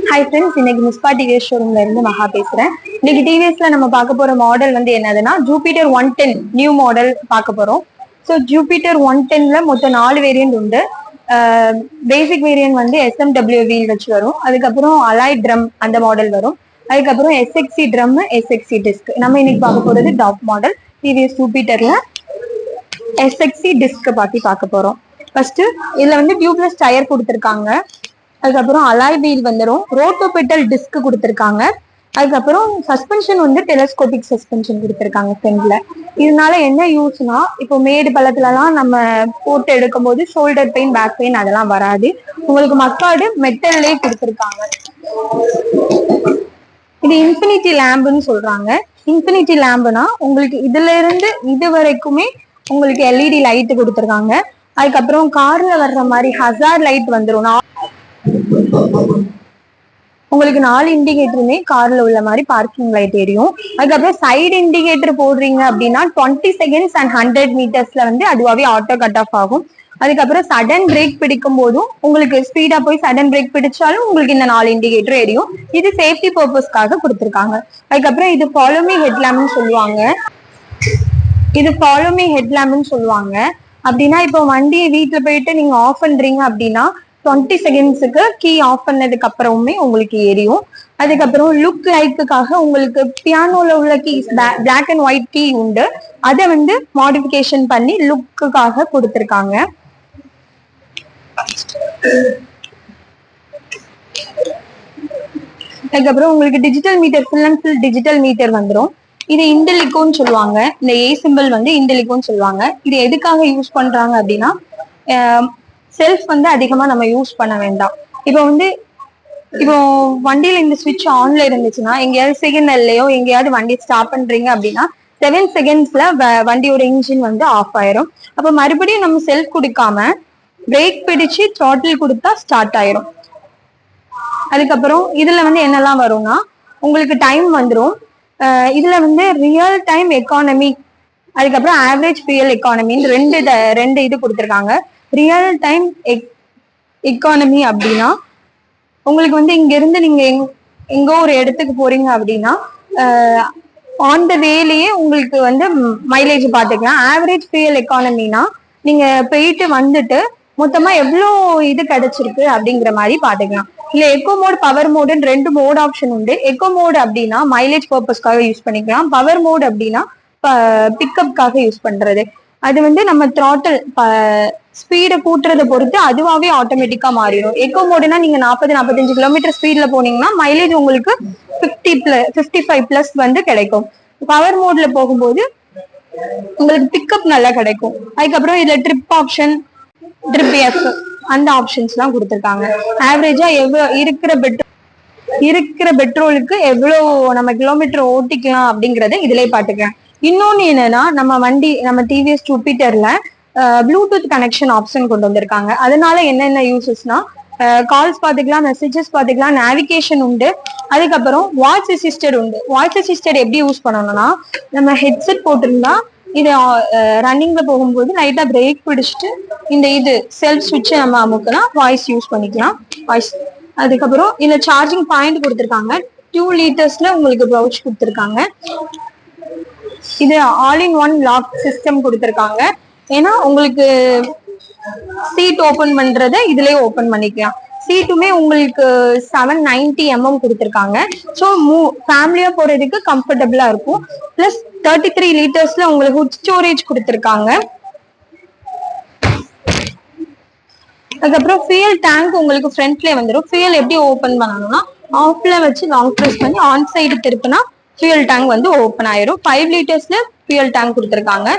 Hi friends, இன்னைக்கு Misba TVS ஷோரூம்ல இருந்து மகா பேசுறேன். இன்னைக்கு டிவிஎஸ்ல நம்ம பார்க்க போற மாடல் வந்து என்னதுன்னா ஜூபிட்டர் 110 நியூ மாடல் பார்க்க போறோம். ஸோ ஜூபிட்டர் 110ல மொத்தம் 4 வேரியன்ட் உண்டு. பேசிக் வேரியன்ட் வந்து SMW வீல் வச்சு வரும். அதுக்கப்புறம் அலாய் ட்ரம் அந்த மாடல் வரும். அதுக்கப்புறம் SXC ட்ரம், SXC டிஸ்க். நம்ம இன்னைக்கு பார்க்க போறது டாப் மாடல் டிவிஎஸ் ஜூபிட்டர்ல SXC டிஸ்க் பத்தி பார்க்க போறோம். ஃபர்ஸ்ட் இதுல வந்து டியூப்லெஸ் டயர் கொடுத்துருக்காங்க. அதுக்கப்புறம் அலாய் வீல் வந்துடும். ரோட்டோபெட்டல் டிஸ்க் கொடுத்துருக்காங்க. அதுக்கப்புறம் சஸ்பென்ஷன் வந்து டெலஸ்கோபிக் சஸ்பென்ஷன் கொடுத்துருக்காங்க ஃப்ரண்ட்ல. இதனால என்ன யூஸ்னா, இப்போ மேடு பள்ளத்துலலாம் நம்ம போட்டு எடுக்கும் போது ஷோல்டர் பெயின், பேக் பெயின் அதெல்லாம் வராது. உங்களுக்கு மக்காடு மெட்டல்லே கொடுத்துருக்காங்க. இது இன்ஃபினிட்டி லேம்புன்னு சொல்றாங்க. இன்ஃபினிட்டி லேம்புனா உங்களுக்கு இதுல இருந்து இது வரைக்குமே உங்களுக்கு எல்இடி லைட் கொடுத்துருக்காங்க. அதுக்கப்புறம் கார்ல வர்ற மாதிரி ஹசார் லைட் வந்துடும். உங்களுக்கு 4 இண்டிகேட்டருமே கார்ல உள்ள மாதிரி பார்க்கிங் லைட் எரியும். அதுக்கப்புறம் சைடு இண்டிகேட்டர் போடுறீங்க அப்படின்னா 20 செகண்ட்ஸ் அண்ட் 100 மீட்டர்ஸ்ல வந்து அதுவாவே ஆட்டோ கட் ஆஃப் ஆகும். அதுக்கப்புறம் சடன் பிரேக் பிடிக்கும் போதும் உங்களுக்கு ஸ்பீடா போய் சடன் பிரேக் பிடிச்சாலும் உங்களுக்கு இந்த 4 இண்டிகேட்டர் எரியும். இது சேஃப்டி பர்பஸ்க்காக கொடுத்துருக்காங்க. அதுக்கப்புறம் இது ஃபாலோமி ஹெட்லாம்ப்னு சொல்லுவாங்க. அப்படின்னா இப்போ வண்டியை வீட்டுல போயிட்டு நீங்க ஆஃப் பண்றீங்க அப்படின்னா 20 செகண்ட்ஸுக்கு கீ ஆஃப் பண்ணதுக்கு அப்புறமுமே உங்களுக்கு எரியும். அதுக்கப்புறம் லுக் லைக்குக்காக உங்களுக்கு பியானோல உள்ள keys black and white key உண்டு. அதை வந்து மாடிஃபிகேஷன் பண்ணி லுக்குக்காக கொடுத்துருக்காங்க. அதுக்கப்புறம் உங்களுக்கு digital meter, full and full digital meter வந்துடும். இது இண்டலிகோன்னு சொல்லுவாங்க. இந்த ஏ சிம்பிள் வந்து இண்டலிகோன்னு சொல்லுவாங்க. இது எதுக்காக யூஸ் பண்றாங்க அப்படின்னா, செல்ஃப் வந்து அதிகமா நம்ம யூஸ் பண்ண வேண்டாம். இப்போ வண்டியில இந்த சுவிட்ச் ஆன்ல இருந்துச்சுன்னா எங்கேயாவது சிக்னல்லையோ எங்கேயாவது வண்டி ஸ்டாப் பண்றீங்க அப்படின்னா 7 செகண்ட்ஸ்ல வண்டியோட இன்ஜின் வந்து ஆஃப் ஆயிரும். அப்ப மறுபடியும் நம்ம செல்ஃப் கொடுக்காம பிரேக் பிடிச்சு த்ராட்டில் கொடுத்தா ஸ்டார்ட் ஆயிரும். அதுக்கப்புறம் இதுல வந்து என்னெல்லாம் வரும்னா, உங்களுக்கு டைம் வந்துடும். இதுல வந்து ரியல் டைம் எக்கானமி, அதுக்கப்புறம் ஆவரேஜ் ஃபியூயல் எக்கானமின்னு ரெண்டு இது கொடுத்துருக்காங்க. ரியல் டைம் எக்கானமி அப்படின்னா உங்களுக்கு வந்து இங்க இருந்து நீங்க எங்கோ ஒரு இடத்துக்கு போறீங்க அப்படின்னா ஆன் த வேலையே உங்களுக்கு வந்து மைலேஜ் பார்த்துக்கலாம். ஆவரேஜ் ஃபியூயல் எக்கானமினா நீங்க போயிட்டு வந்துட்டு மொத்தமா எவ்வளோ இது கிடைச்சிருக்கு அப்படிங்கிற மாதிரி பாத்துக்கலாம். இல்ல எக்கோ மோட், பவர் மோடுன்னு 2 மோட் ஆப்ஷன் உண்டு. எக்கோ மோட் அப்படின்னா மைலேஜ் பர்பஸ்க்காக யூஸ் பண்ணிக்கலாம். பவர் மோட் அப்படின்னா பிக்கப்காக யூஸ் பண்றது. அது வந்து நம்ம த்ராட்டில் ஸ்பீடை கூட்டுறதை பொறுத்து அதுவாகவே ஆட்டோமேட்டிக்கா மாறிடும். எக்கோ மோடுனா நீங்க 40-45 கிலோமீட்டர் ஸ்பீட்ல போனீங்கன்னா மைலேஜ் உங்களுக்கு 55+ வந்து கிடைக்கும். பவர் மோட்ல போகும்போது உங்களுக்கு பிக்கப் நல்லா கிடைக்கும். அதுக்கப்புறம் இதுல ட்ரிப் ஆப்ஷன், ட்ரிப் எஃப் அந்த ஆப்ஷன்ஸ் எல்லாம் கொடுத்துருக்காங்க. ஆவரேஜா எவ்வளவு இருக்கிற பெட்ரோலுக்கு எவ்வளவு நம்ம கிலோமீட்டர் ஓட்டிக்கலாம் அப்படிங்கறத இதுலயே பாத்துக்கலாம். இன்னொன்னு என்னன்னா, நம்ம டிவிஎஸ் ஜூபிட்டர்ல ப்ளூடூத் கனெக்ஷன் ஆப்ஷன் கொண்டு வந்திருக்காங்க. அதனால என்னென்ன யூசஸ்னா, கால்ஸ் பாத்துக்கலாம், மெசேஜஸ் பாத்துக்கலாம், நேவிகேஷன் உண்டு. அதுக்கப்புறம் வாய்ஸ் அசிஸ்டட் உண்டு. வாய்ஸ் அசிஸ்டட் எப்படி யூஸ் பண்ணணும்னா, நம்ம ஹெட்செட் போட்டிருந்தா இது ரன்னிங்ல போகும்போது லைட்டா பிரேக் பிடிச்சிட்டு இந்த இது செல்ஃப் சுவிட்சை நம்ம அமுக்கலாம், வாய்ஸ் யூஸ் பண்ணிக்கலாம். வாய்ஸ். அதுக்கப்புறம் இதுல சார்ஜிங் பாயிண்ட் கொடுத்துருக்காங்க. 2 லிட்டர்ஸ்ல உங்களுக்கு பவுச் கொடுத்துருக்காங்க. இது all in one lock system கொடுத்துருக்காங்க. ஏன்னா உங்களுக்கு சீட் ஓபன் பண்றத இதுலயே ஓபன் பண்ணிக்கலாம். சீட்டுமே உங்களுக்கு 790 mm கொடுத்துருக்காங்க. ஸோ ஃபேமிலியா போறதுக்கு கம்ஃபர்டபுளா இருக்கும். பிளஸ் 33 லிட்டர்ஸ்ல உங்களுக்கு ஹுட் ஸ்டோரேஜ் கொடுத்துருக்காங்க. அதுக்கப்புறம் ஃபியூயல் டேங்க் உங்களுக்கு ஃப்ரண்ட்ல வந்துடும். ஃபியூயல் எப்படி ஓபன் பண்ணணும்னா, ஆஃப்ல வச்சு லாங் ப்ரெஸ் பண்ணி ஆன் சைடு திருப்பினா ஃபியூயல் டேங்க் வந்து ஓபன் ஆயிரும். 5 லிட்டர்ஸ்ல ஃபியூயல் டேங்க் கொடுத்துருக்காங்க.